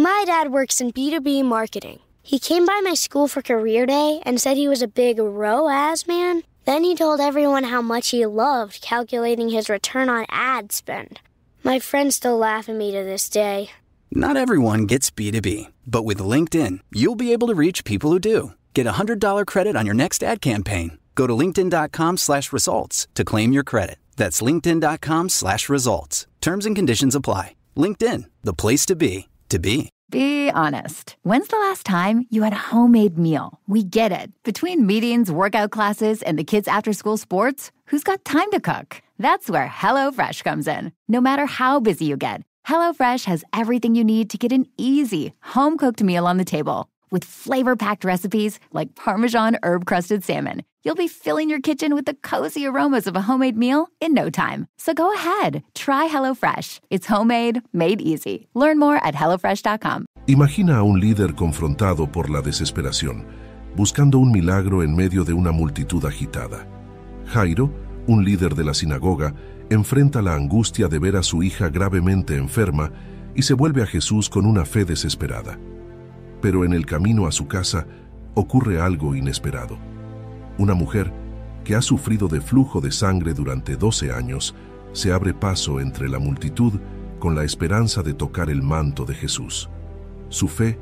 My dad works in B2B marketing. He came by my school for career day and said he was a big ROAS man. Then he told everyone how much he loved calculating his return on ad spend. My friends still laugh at me to this day. Not everyone gets B2B, but with LinkedIn, you'll be able to reach people who do. Get a $100 credit on your next ad campaign. Go to linkedin.com/results to claim your credit. That's linkedin.com/results. Terms and conditions apply. LinkedIn, the place to be, to be. Be honest. When's the last time you had a homemade meal? We get it. Between meetings, workout classes, and the kids' after-school sports, who's got time to cook? That's where HelloFresh comes in. No matter how busy you get, HelloFresh has everything you need to get an easy, home-cooked meal on the table. With flavor-packed recipes like Parmesan herb-crusted salmon, you'll be filling your kitchen with the cozy aromas of a homemade meal in no time. So go ahead, try HelloFresh. It's homemade, made easy. Learn more at HelloFresh.com. Imagina a un líder confrontado por la desesperación, buscando un milagro en medio de una multitud agitada. Jairo, un líder de la sinagoga, enfrenta la angustia de ver a su hija gravemente enferma y se vuelve a Jesús con una fe desesperada. Pero en el camino a su casa ocurre algo inesperado. Una mujer que ha sufrido de flujo de sangre durante 12 años se abre paso entre la multitud con la esperanza de tocar el manto de Jesús. Su fe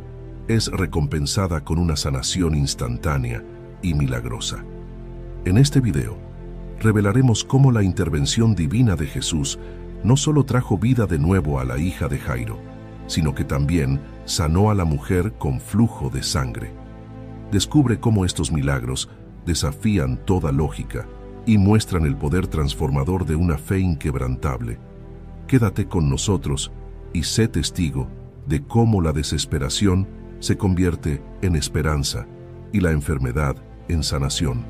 es recompensada con una sanación instantánea y milagrosa. En este video, revelaremos cómo la intervención divina de Jesús no solo trajo vida de nuevo a la hija de Jairo, sino que también sanó a la mujer con flujo de sangre. Descubre cómo estos milagros desafían toda lógica y muestran el poder transformador de una fe inquebrantable. Quédate con nosotros y sé testigo de cómo la desesperación se convierte en esperanza y la enfermedad en sanación.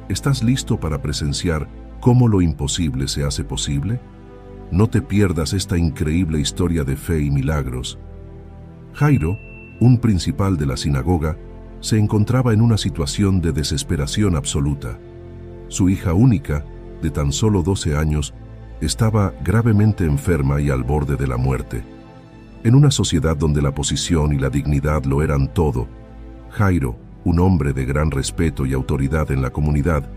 ¿Estás listo para presenciar cómo lo imposible se hace posible? No te pierdas esta increíble historia de fe y milagros. Jairo, un principal de la sinagoga, se encontraba en una situación de desesperación absoluta. Su hija única, de tan solo 12 años, estaba gravemente enferma y al borde de la muerte. En una sociedad donde la posición y la dignidad lo eran todo, Jairo, un hombre de gran respeto y autoridad en la comunidad,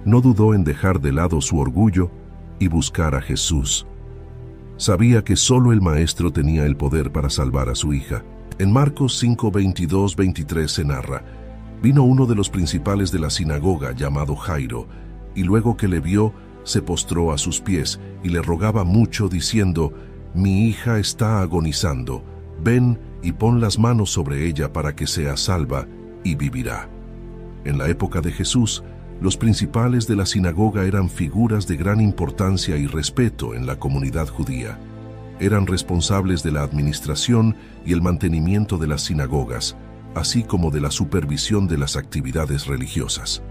no dudó en dejar de lado su orgullo y buscar a Jesús. Sabía que solo el Maestro tenía el poder para salvar a su hija. En Marcos 5, 22, 23 se narra: vino uno de los principales de la sinagoga llamado Jairo, y luego que le vio, se postró a sus pies y le rogaba mucho diciendo: mi hija está agonizando, ven y pon las manos sobre ella para que sea salva y vivirá. En la época de Jesús, los principales de la sinagoga eran figuras de gran importancia y respeto en la comunidad judía. Eran responsables de la administración y el mantenimiento de las sinagogas, así como de la supervisión de las actividades religiosas.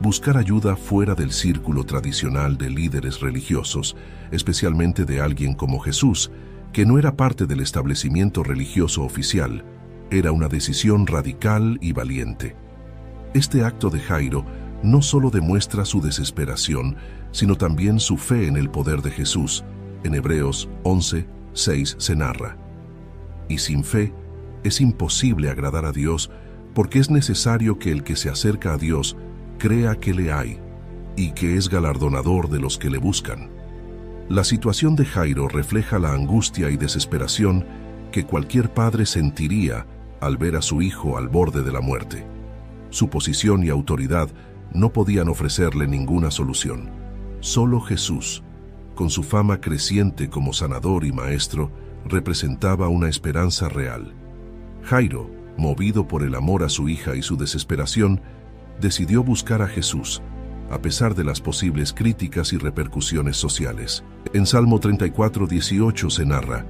Buscar ayuda fuera del círculo tradicional de líderes religiosos, especialmente de alguien como Jesús, que no era parte del establecimiento religioso oficial, era una decisión radical y valiente. Este acto de Jairo no solo demuestra su desesperación, sino también su fe en el poder de Jesús. En Hebreos 11, 6 se narra: y sin fe es imposible agradar a Dios, porque es necesario que el que se acerca a Dios crea que le hay y que es galardonador de los que le buscan. La situación de Jairo refleja la angustia y desesperación que cualquier padre sentiría al ver a su hijo al borde de la muerte. Su posición y autoridad no podían ofrecerle ninguna solución. Solo Jesús, con su fama creciente como sanador y maestro, representaba una esperanza real. Jairo, movido por el amor a su hija y su desesperación, decidió buscar a Jesús, a pesar de las posibles críticas y repercusiones sociales. En Salmo 34, 18 se narra: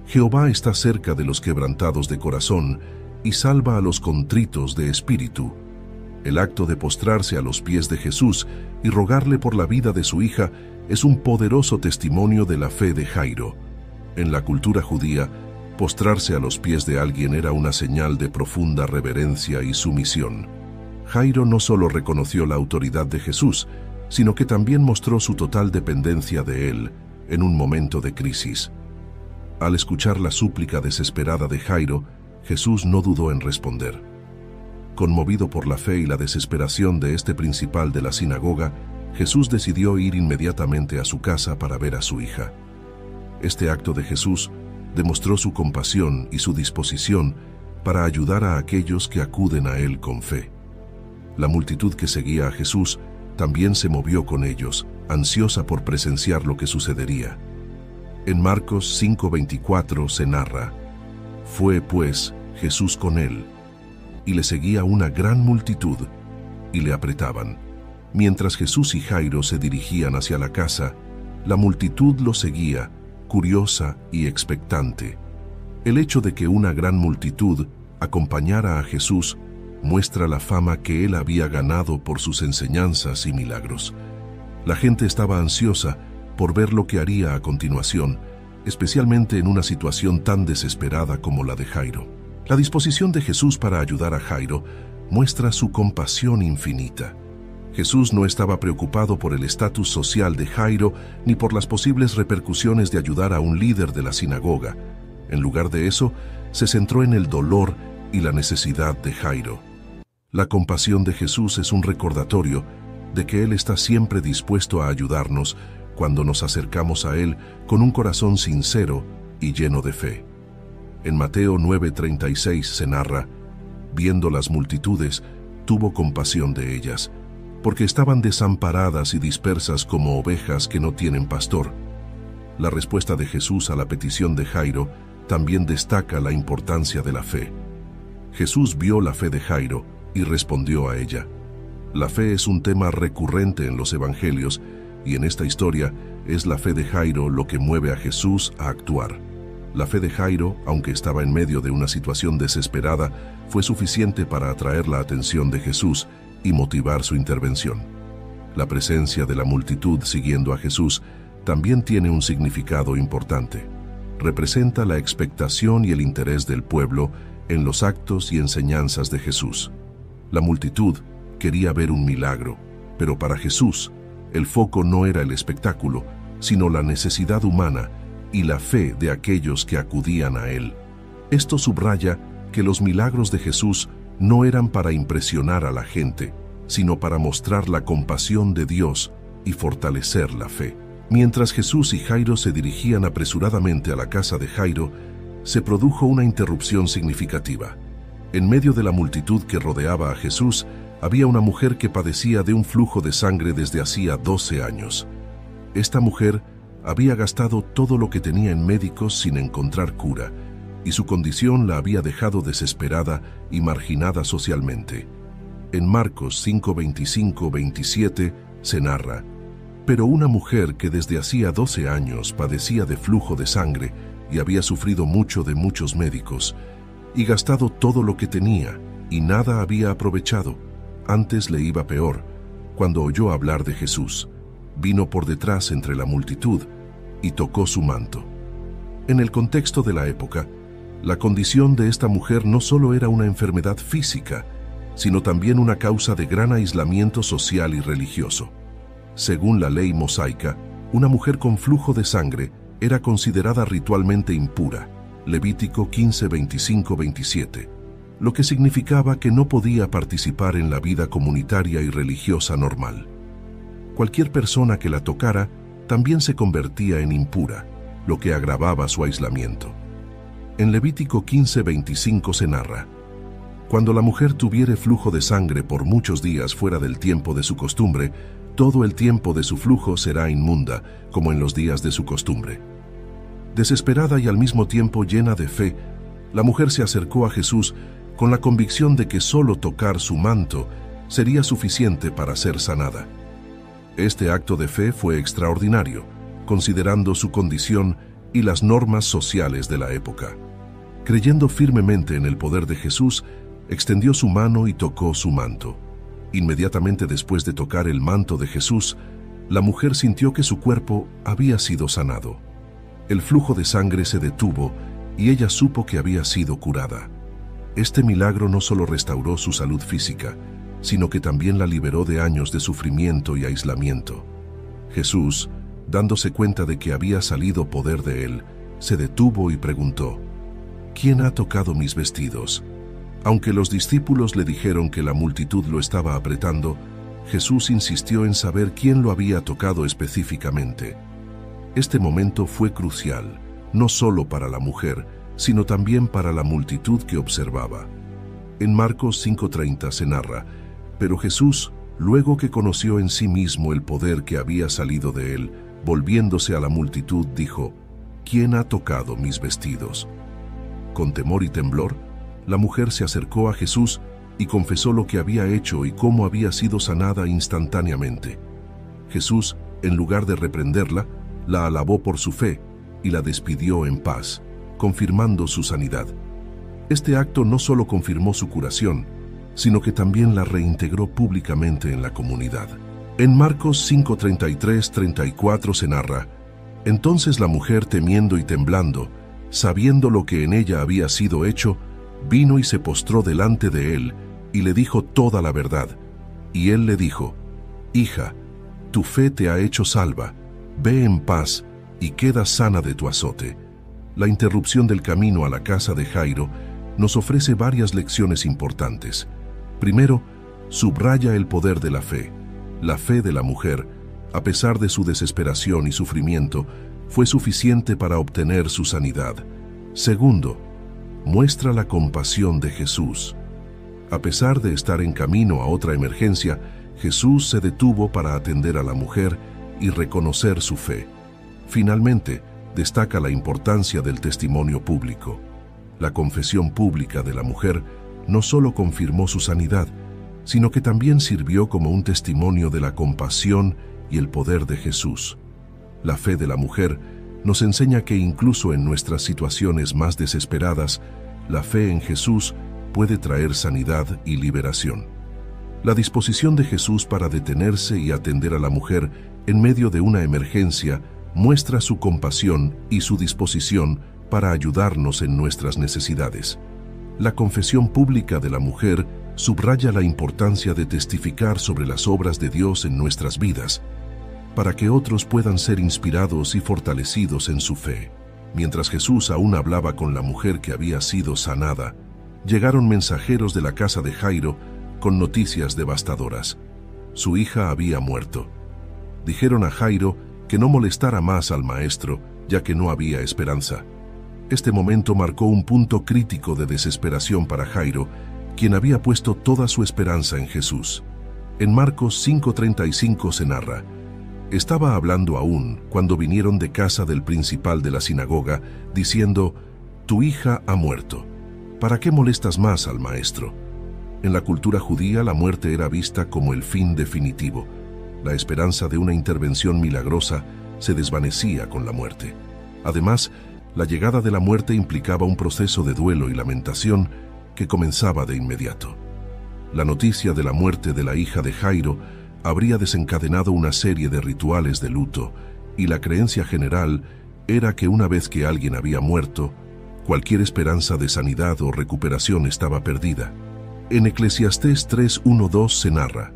Jehová está cerca de los quebrantados de corazón y salva a los contritos de espíritu. El acto de postrarse a los pies de Jesús y rogarle por la vida de su hija es un poderoso testimonio de la fe de Jairo. En la cultura judía, postrarse a los pies de alguien era una señal de profunda reverencia y sumisión. Jairo no solo reconoció la autoridad de Jesús, sino que también mostró su total dependencia de él en un momento de crisis. Al escuchar la súplica desesperada de Jairo, Jesús no dudó en responder. Conmovido por la fe y la desesperación de este principal de la sinagoga, Jesús decidió ir inmediatamente a su casa para ver a su hija. Este acto de Jesús demostró su compasión y su disposición para ayudar a aquellos que acuden a Él con fe. La multitud que seguía a Jesús también se movió con ellos, ansiosa por presenciar lo que sucedería. En Marcos 5:24 se narra: «Fue, pues, Jesús con él, y le seguía una gran multitud, y le apretaban. Mientras Jesús y Jairo se dirigían hacia la casa, la multitud lo seguía, curiosa y expectante». El hecho de que una gran multitud acompañara a Jesús muestra la fama que él había ganado por sus enseñanzas y milagros. La gente estaba ansiosa por ver lo que haría a continuación, especialmente en una situación tan desesperada como la de Jairo. La disposición de Jesús para ayudar a Jairo muestra su compasión infinita. Jesús no estaba preocupado por el estatus social de Jairo ni por las posibles repercusiones de ayudar a un líder de la sinagoga. En lugar de eso, se centró en el dolor y la necesidad de Jairo. La compasión de Jesús es un recordatorio de que Él está siempre dispuesto a ayudarnos cuando nos acercamos a Él con un corazón sincero y lleno de fe. En Mateo 9:36 se narra: «Viendo las multitudes, tuvo compasión de ellas, porque estaban desamparadas y dispersas como ovejas que no tienen pastor». La respuesta de Jesús a la petición de Jairo también destaca la importancia de la fe. Jesús vio la fe de Jairo y respondió a ella. La fe es un tema recurrente en los evangelios, y en esta historia es la fe de Jairo lo que mueve a Jesús a actuar. La fe de Jairo, aunque estaba en medio de una situación desesperada, fue suficiente para atraer la atención de Jesús y motivar su intervención. La presencia de la multitud siguiendo a Jesús también tiene un significado importante. Representa la expectación y el interés del pueblo en los actos y enseñanzas de Jesús. La multitud quería ver un milagro, pero para Jesús, el foco no era el espectáculo, sino la necesidad humana y la fe de aquellos que acudían a Él. Esto subraya que los milagros de Jesús no eran para impresionar a la gente, sino para mostrar la compasión de Dios y fortalecer la fe. Mientras Jesús y Jairo se dirigían apresuradamente a la casa de Jairo, se produjo una interrupción significativa. En medio de la multitud que rodeaba a Jesús, había una mujer que padecía de un flujo de sangre desde hacía 12 años. Esta mujer había gastado todo lo que tenía en médicos sin encontrar cura, y su condición la había dejado desesperada y marginada socialmente. En Marcos 5:25-27 se narra: «Pero una mujer que desde hacía 12 años padecía de flujo de sangre y había sufrido mucho de muchos médicos, y gastado todo lo que tenía, y nada había aprovechado, antes le iba peor, cuando oyó hablar de Jesús, vino por detrás entre la multitud y tocó su manto». En el contexto de la época, la condición de esta mujer no solo era una enfermedad física, sino también una causa de gran aislamiento social y religioso. Según la ley mosaica, una mujer con flujo de sangre era considerada ritualmente impura, Levítico 15:25-27, lo que significaba que no podía participar en la vida comunitaria y religiosa normal. Cualquier persona que la tocara también se convertía en impura, lo que agravaba su aislamiento. En Levítico 15:25 se narra: «Cuando la mujer tuviere flujo de sangre por muchos días fuera del tiempo de su costumbre, todo el tiempo de su flujo será inmunda, como en los días de su costumbre». Desesperada y al mismo tiempo llena de fe, la mujer se acercó a Jesús con la convicción de que solo tocar su manto sería suficiente para ser sanada. Este acto de fe fue extraordinario, considerando su condición y las normas sociales de la época. Creyendo firmemente en el poder de Jesús, extendió su mano y tocó su manto. Inmediatamente después de tocar el manto de Jesús, la mujer sintió que su cuerpo había sido sanado. El flujo de sangre se detuvo y ella supo que había sido curada. Este milagro no solo restauró su salud física, sino que también la liberó de años de sufrimiento y aislamiento. Jesús, dándose cuenta de que había salido poder de él, se detuvo y preguntó: ¿Quién ha tocado mis vestidos? Aunque los discípulos le dijeron que la multitud lo estaba apretando, Jesús insistió en saber quién lo había tocado específicamente. Este momento fue crucial, no solo para la mujer, sino también para la multitud que observaba. En Marcos 5:30 se narra: pero Jesús, luego que conoció en sí mismo el poder que había salido de él, volviéndose a la multitud, dijo: ¿Quién ha tocado mis vestidos? Con temor y temblor, la mujer se acercó a Jesús y confesó lo que había hecho y cómo había sido sanada instantáneamente. Jesús, en lugar de reprenderla, la alabó por su fe y la despidió en paz, confirmando su sanidad. Este acto no solo confirmó su curación, sino que también la reintegró públicamente en la comunidad. En Marcos 5:33-34 se narra: entonces la mujer, temiendo y temblando, sabiendo lo que en ella había sido hecho, vino y se postró delante de él y le dijo toda la verdad. Y él le dijo: hija, tu fe te ha hecho salva, ve en paz y queda sana de tu azote. La interrupción del camino a la casa de Jairo nos ofrece varias lecciones importantes. Primero, subraya el poder de la fe. La fe de la mujer, a pesar de su desesperación y sufrimiento, fue suficiente para obtener su sanidad. Segundo, muestra la compasión de Jesús. A pesar de estar en camino a otra emergencia, Jesús se detuvo para atender a la mujer y reconocer su fe. Finalmente, destaca la importancia del testimonio público. La confesión pública de la mujer no solo confirmó su sanidad, sino que también sirvió como un testimonio de la compasión y el poder de Jesús. La fe de la mujer nos enseña que incluso en nuestras situaciones más desesperadas, la fe en Jesús puede traer sanidad y liberación. La disposición de Jesús para detenerse y atender a la mujer en medio de una emergencia muestra su compasión y su disposición para ayudarnos en nuestras necesidades. La confesión pública de la mujer subraya la importancia de testificar sobre las obras de Dios en nuestras vidas, para que otros puedan ser inspirados y fortalecidos en su fe. Mientras Jesús aún hablaba con la mujer que había sido sanada, llegaron mensajeros de la casa de Jairo con noticias devastadoras. Su hija había muerto. Dijeron a Jairo que no molestara más al maestro, ya que no había esperanza. Este momento marcó un punto crítico de desesperación para Jairo, quien había puesto toda su esperanza en Jesús. En Marcos 5:35 se narra: estaba hablando aún cuando vinieron de casa del principal de la sinagoga, diciendo: tu hija ha muerto. ¿Para qué molestas más al maestro? En la cultura judía, la muerte era vista como el fin definitivo. La esperanza de una intervención milagrosa se desvanecía con la muerte. Además, la llegada de la muerte implicaba un proceso de duelo y lamentación que comenzaba de inmediato. La noticia de la muerte de la hija de Jairo habría desencadenado una serie de rituales de luto, y la creencia general era que una vez que alguien había muerto, cualquier esperanza de sanidad o recuperación estaba perdida. En Eclesiastés 3:1-2 se narra: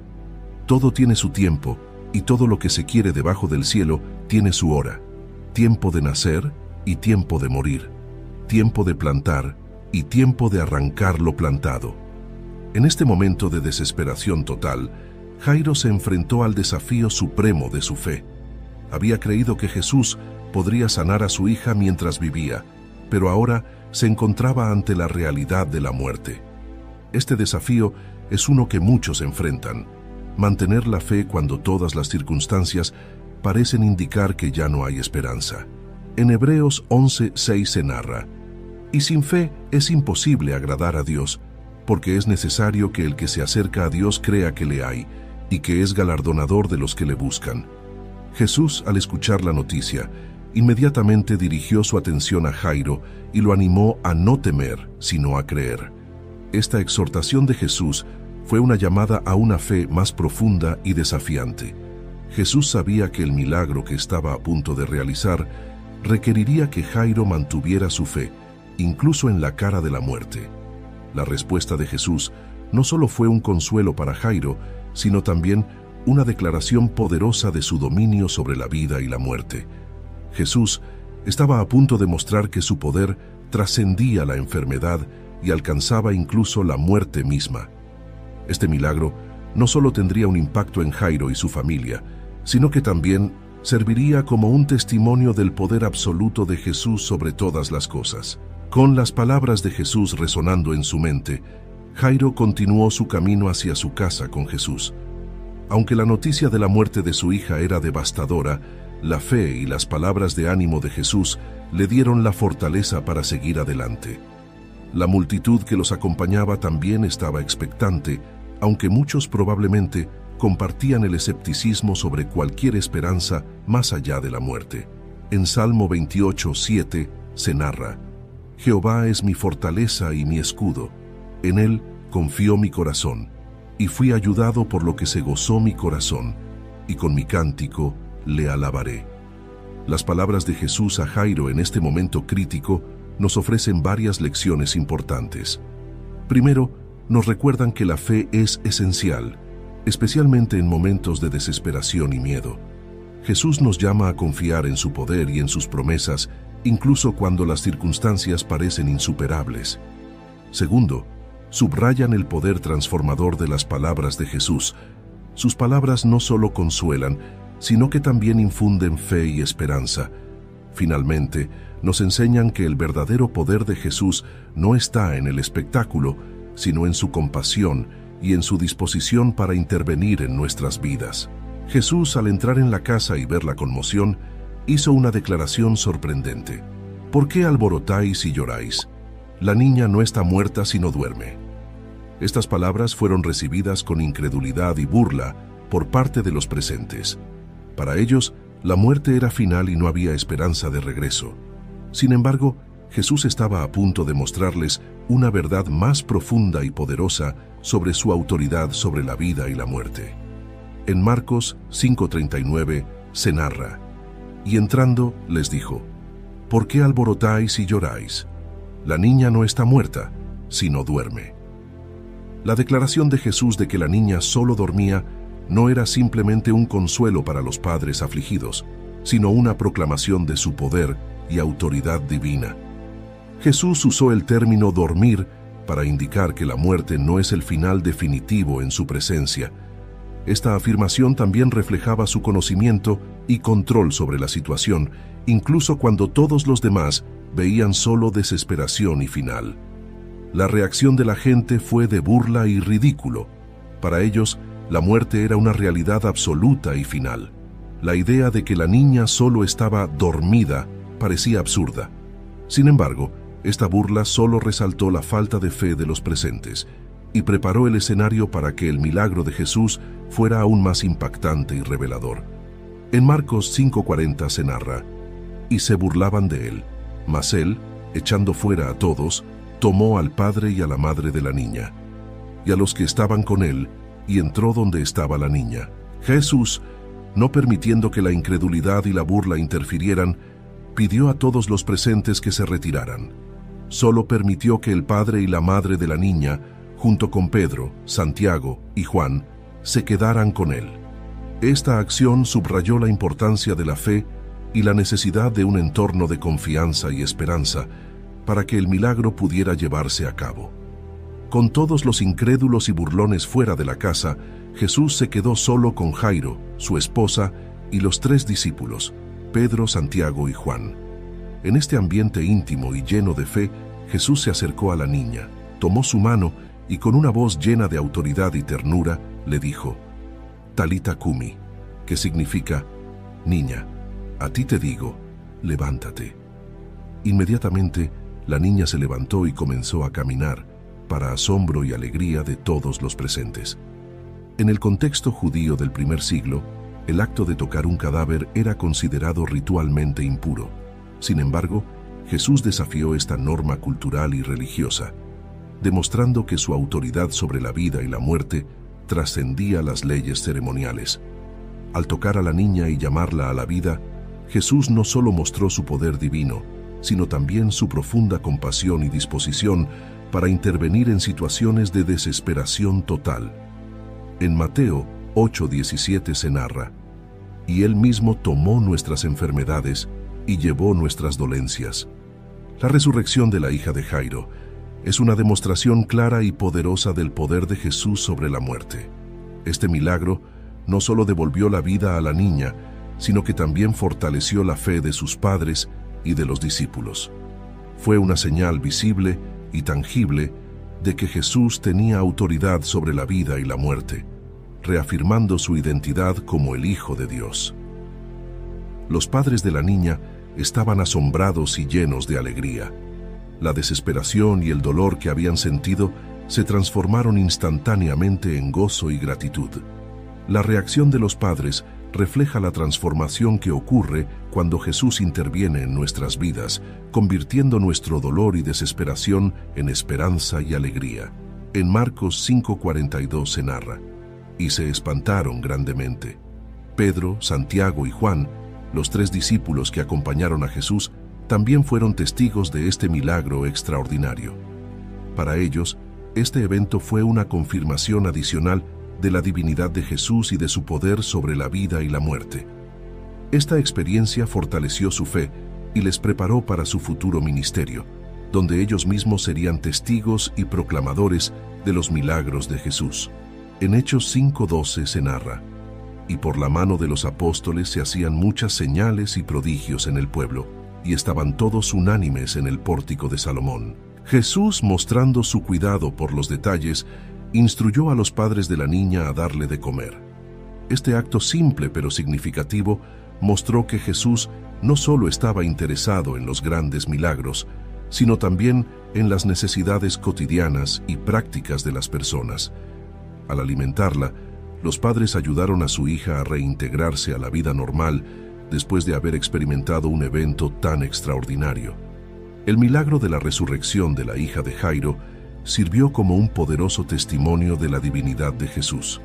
todo tiene su tiempo, y todo lo que se quiere debajo del cielo tiene su hora. Tiempo de nacer y tiempo de morir. Tiempo de plantar y tiempo de arrancar lo plantado. En este momento de desesperación total, Jairo se enfrentó al desafío supremo de su fe. Había creído que Jesús podría sanar a su hija mientras vivía, pero ahora se encontraba ante la realidad de la muerte. Este desafío es uno que muchos enfrentan: mantener la fe cuando todas las circunstancias parecen indicar que ya no hay esperanza. En Hebreos 11:6 se narra: y sin fe es imposible agradar a Dios, porque es necesario que el que se acerca a Dios crea que le hay, y que es galardonador de los que le buscan. Jesús, al escuchar la noticia, inmediatamente dirigió su atención a Jairo y lo animó a no temer, sino a creer. Esta exhortación de Jesús fue una llamada a una fe más profunda y desafiante. Jesús sabía que el milagro que estaba a punto de realizar requeriría que Jairo mantuviera su fe, incluso en la cara de la muerte. La respuesta de Jesús no solo fue un consuelo para Jairo, sino también una declaración poderosa de su dominio sobre la vida y la muerte. Jesús Estaba a punto de mostrar que su poder trascendía la enfermedad y alcanzaba incluso la muerte misma. Este milagro no solo tendría un impacto en Jairo y su familia, sino que también serviría como un testimonio del poder absoluto de Jesús sobre todas las cosas. Con las palabras de Jesús resonando en su mente, Jairo continuó su camino hacia su casa con Jesús. Aunque la noticia de la muerte de su hija era devastadora, la fe y las palabras de ánimo de Jesús le dieron la fortaleza para seguir adelante. La multitud que los acompañaba también estaba expectante, aunque muchos probablemente compartían el escepticismo sobre cualquier esperanza más allá de la muerte. En Salmo 28:7 se narra: Jehová es mi fortaleza y mi escudo, en él confió mi corazón, y fui ayudado por lo que se gozó mi corazón, y con mi cántico le alabaré. Las palabras de Jesús a Jairo en este momento crítico nos ofrecen varias lecciones importantes. Primero, nos recuerdan que la fe es esencial, especialmente en momentos de desesperación y miedo. Jesús nos llama a confiar en su poder y en sus promesas, incluso cuando las circunstancias parecen insuperables. Segundo, subrayan el poder transformador de las palabras de Jesús. Sus palabras no solo consuelan, sino que también infunden fe y esperanza. Finalmente, nos enseñan que el verdadero poder de Jesús no está en el espectáculo, sino en su compasión y en su disposición para intervenir en nuestras vidas. Jesús, al entrar en la casa y ver la conmoción, hizo una declaración sorprendente. ¿Por qué alborotáis y lloráis? La niña no está muerta sino duerme. Estas palabras fueron recibidas con incredulidad y burla por parte de los presentes. Para ellos, la muerte era final y no había esperanza de regreso. Sin embargo, Jesús estaba a punto de mostrarles una verdad más profunda y poderosa sobre su autoridad sobre la vida y la muerte. En Marcos 5:39 se narra: Y entrando les dijo: ¿Por qué alborotáis y lloráis? La niña no está muerta, sino duerme. La declaración de Jesús de que la niña solo dormía no era simplemente un consuelo para los padres afligidos, sino una proclamación de su poder y autoridad divina. Jesús usó el término dormir para indicar que la muerte no es el final definitivo en su presencia. Esta afirmación también reflejaba su conocimiento y control sobre la situación, incluso cuando todos los demás veían solo desesperación y final. La reacción de la gente fue de burla y ridículo. Para ellos, la muerte era una realidad absoluta y final. La idea de que la niña solo estaba dormida parecía absurda. Sin embargo, esta burla solo resaltó la falta de fe de los presentes y preparó el escenario para que el milagro de Jesús fuera aún más impactante y revelador. En Marcos 5:40 se narra: Y se burlaban de él, mas él, echando fuera a todos, tomó al padre y a la madre de la niña, y a los que estaban con él, y entró donde estaba la niña. Jesús, no permitiendo que la incredulidad y la burla interfirieran, pidió a todos los presentes que se retiraran. Solo permitió que el padre y la madre de la niña, junto con Pedro, Santiago y Juan, se quedaran con él. Esta acción subrayó la importancia de la fe y la necesidad de un entorno de confianza y esperanza para que el milagro pudiera llevarse a cabo. Con todos los incrédulos y burlones fuera de la casa, Jesús se quedó solo con Jairo, su esposa, y los 3 discípulos, Pedro, Santiago y Juan. En este ambiente íntimo y lleno de fe, Jesús se acercó a la niña, tomó su mano y con una voz llena de autoridad y ternura le dijo: Talita Cumi, que significa: Niña, a ti te digo, levántate. Inmediatamente, la niña se levantó y comenzó a caminar, para asombro y alegría de todos los presentes. En el contexto judío del primer siglo, el acto de tocar un cadáver era considerado ritualmente impuro. Sin embargo, Jesús desafió esta norma cultural y religiosa, demostrando que su autoridad sobre la vida y la muerte trascendía las leyes ceremoniales. Al tocar a la niña y llamarla a la vida, Jesús no solo mostró su poder divino, sino también su profunda compasión y disposición para intervenir en situaciones de desesperación total. En Mateo 8:17 se narra: Y él mismo tomó nuestras enfermedades y llevó nuestras dolencias. La resurrección de la hija de Jairo es una demostración clara y poderosa del poder de Jesús sobre la muerte. Este milagro no solo devolvió la vida a la niña, sino que también fortaleció la fe de sus padres y de los discípulos. Fue una señal visible y tangible de que Jesús tenía autoridad sobre la vida y la muerte, reafirmando su identidad como el Hijo de Dios. Los padres de la niña estaban asombrados y llenos de alegría. La desesperación y el dolor que habían sentido se transformaron instantáneamente en gozo y gratitud. La reacción de los padres refleja la transformación que ocurre cuando Jesús interviene en nuestras vidas, convirtiendo nuestro dolor y desesperación en esperanza y alegría. En Marcos 5:42 se narra: y se espantaron grandemente. Pedro, Santiago y Juan, los 3 discípulos que acompañaron a Jesús, también fueron testigos de este milagro extraordinario. Para ellos, este evento fue una confirmación adicional de la divinidad de Jesús y de su poder sobre la vida y la muerte. Esta experiencia fortaleció su fe y les preparó para su futuro ministerio, donde ellos mismos serían testigos y proclamadores de los milagros de Jesús. En Hechos 5:12 se narra: y por la mano de los apóstoles se hacían muchas señales y prodigios en el pueblo, y estaban todos unánimes en el pórtico de Salomón. Jesús, mostrando su cuidado por los detalles, instruyó a los padres de la niña a darle de comer. Este acto simple pero significativo mostró que Jesús no solo estaba interesado en los grandes milagros, sino también en las necesidades cotidianas y prácticas de las personas. Al alimentarla, los padres ayudaron a su hija a reintegrarse a la vida normal después de haber experimentado un evento tan extraordinario. El milagro de la resurrección de la hija de Jairo sirvió como un poderoso testimonio de la divinidad de Jesús.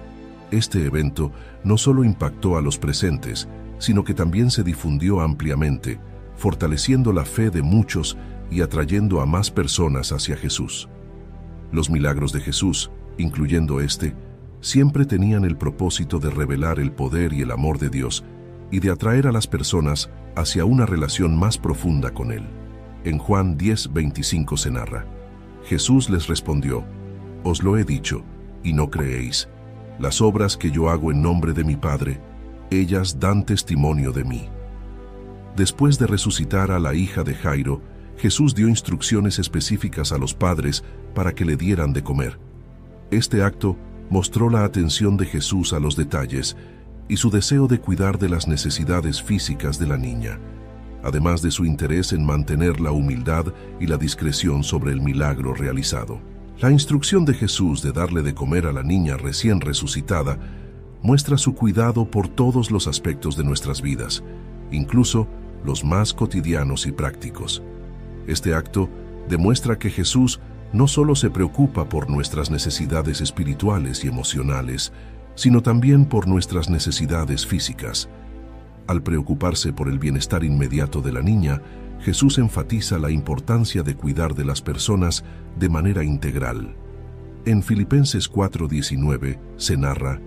Este evento no solo impactó a los presentes, sino que también se difundió ampliamente, fortaleciendo la fe de muchos y atrayendo a más personas hacia Jesús. Los milagros de Jesús, incluyendo este, siempre tenían el propósito de revelar el poder y el amor de Dios y de atraer a las personas hacia una relación más profunda con Él. En Juan 10:25 se narra: Jesús les respondió: os lo he dicho, y no creéis. Las obras que yo hago en nombre de mi Padre, ellas dan testimonio de mí. Después de resucitar a la hija de Jairo, Jesús dio instrucciones específicas a los padres para que le dieran de comer. Este acto mostró la atención de Jesús a los detalles y su deseo de cuidar de las necesidades físicas de la niña, además de su interés en mantener la humildad y la discreción sobre el milagro realizado. La instrucción de Jesús de darle de comer a la niña recién resucitada muestra su cuidado por todos los aspectos de nuestras vidas, incluso los más cotidianos y prácticos. Este acto demuestra que Jesús no solo se preocupa por nuestras necesidades espirituales y emocionales, sino también por nuestras necesidades físicas. Al preocuparse por el bienestar inmediato de la niña, Jesús enfatiza la importancia de cuidar de las personas de manera integral. En Filipenses 4:19 se narra: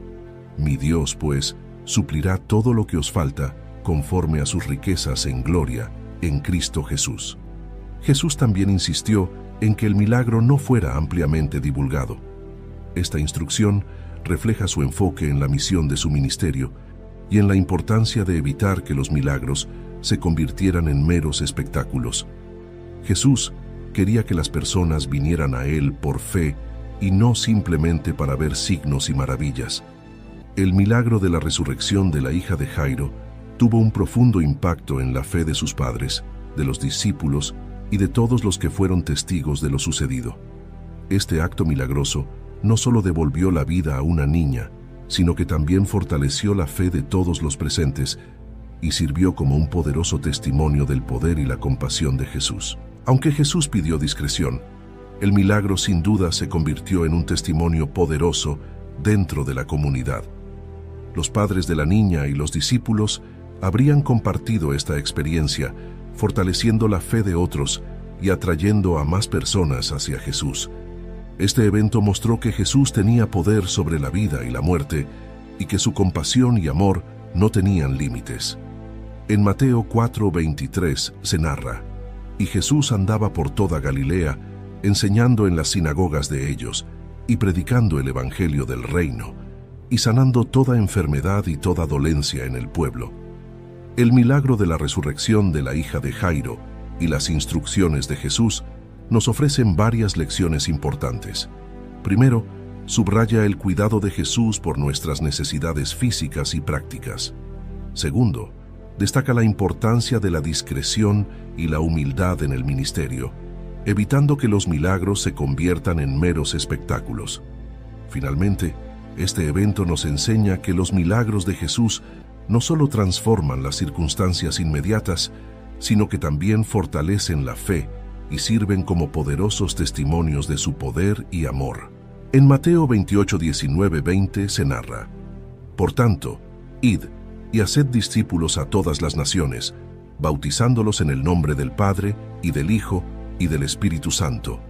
mi Dios, pues, suplirá todo lo que os falta conforme a sus riquezas en gloria, en Cristo Jesús. Jesús también insistió en que el milagro no fuera ampliamente divulgado. Esta instrucción refleja su enfoque en la misión de su ministerio y en la importancia de evitar que los milagros se convirtieran en meros espectáculos. Jesús quería que las personas vinieran a Él por fe y no simplemente para ver signos y maravillas. El milagro de la resurrección de la hija de Jairo tuvo un profundo impacto en la fe de sus padres, de los discípulos y de todos los que fueron testigos de lo sucedido. Este acto milagroso no solo devolvió la vida a una niña, sino que también fortaleció la fe de todos los presentes y sirvió como un poderoso testimonio del poder y la compasión de Jesús. Aunque Jesús pidió discreción, el milagro sin duda se convirtió en un testimonio poderoso dentro de la comunidad. Los padres de la niña y los discípulos habrían compartido esta experiencia, fortaleciendo la fe de otros y atrayendo a más personas hacia Jesús. Este evento mostró que Jesús tenía poder sobre la vida y la muerte y que su compasión y amor no tenían límites. En Mateo 4:23 se narra: «Y Jesús andaba por toda Galilea, enseñando en las sinagogas de ellos, y predicando el evangelio del reino, y sanando toda enfermedad y toda dolencia en el pueblo». El milagro de la resurrección de la hija de Jairo y las instrucciones de Jesús nos ofrecen varias lecciones importantes. Primero, subraya el cuidado de Jesús por nuestras necesidades físicas y prácticas. Segundo, destaca la importancia de la discreción y la humildad en el ministerio, evitando que los milagros se conviertan en meros espectáculos. Finalmente, este evento nos enseña que los milagros de Jesús no solo transforman las circunstancias inmediatas, sino que también fortalecen la fe y sirven como poderosos testimonios de su poder y amor. En Mateo 28:19-20 se narra: «Por tanto, id y haced discípulos a todas las naciones, bautizándolos en el nombre del Padre, y del Hijo, y del Espíritu Santo,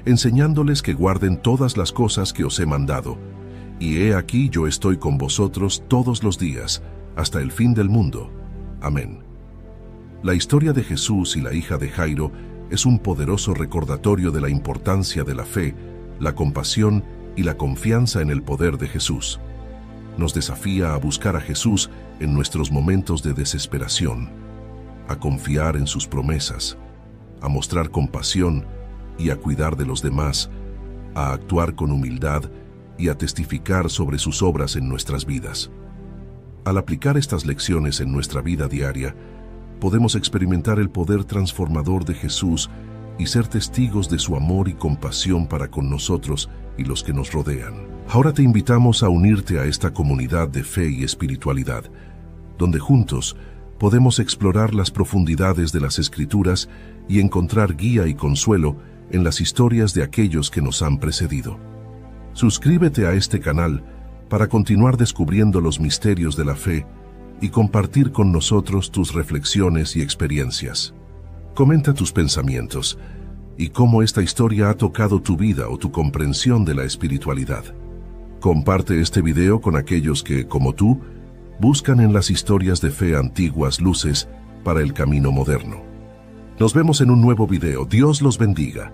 enseñándoles que guarden todas las cosas que os he mandado. Y he aquí yo estoy con vosotros todos los días, hasta el fin del mundo. Amén». La historia de Jesús y la hija de Jairo es un poderoso recordatorio de la importancia de la fe, la compasión y la confianza en el poder de Jesús. Nos desafía a buscar a Jesús en nuestros momentos de desesperación, a confiar en sus promesas, a mostrar compasión y a cuidar de los demás, a actuar con humildad y a testificar sobre sus obras en nuestras vidas. Al aplicar estas lecciones en nuestra vida diaria, podemos experimentar el poder transformador de Jesús y ser testigos de su amor y compasión para con nosotros y los que nos rodean. Ahora te invitamos a unirte a esta comunidad de fe y espiritualidad, donde juntos podemos explorar las profundidades de las Escrituras y encontrar guía y consuelo en las historias de aquellos que nos han precedido. Suscríbete a este canal para continuar descubriendo los misterios de la fe y compartir con nosotros tus reflexiones y experiencias. Comenta tus pensamientos y cómo esta historia ha tocado tu vida o tu comprensión de la espiritualidad. Comparte este video con aquellos que, como tú, buscan en las historias de fe antiguas luces para el camino moderno. Nos vemos en un nuevo video. Dios los bendiga.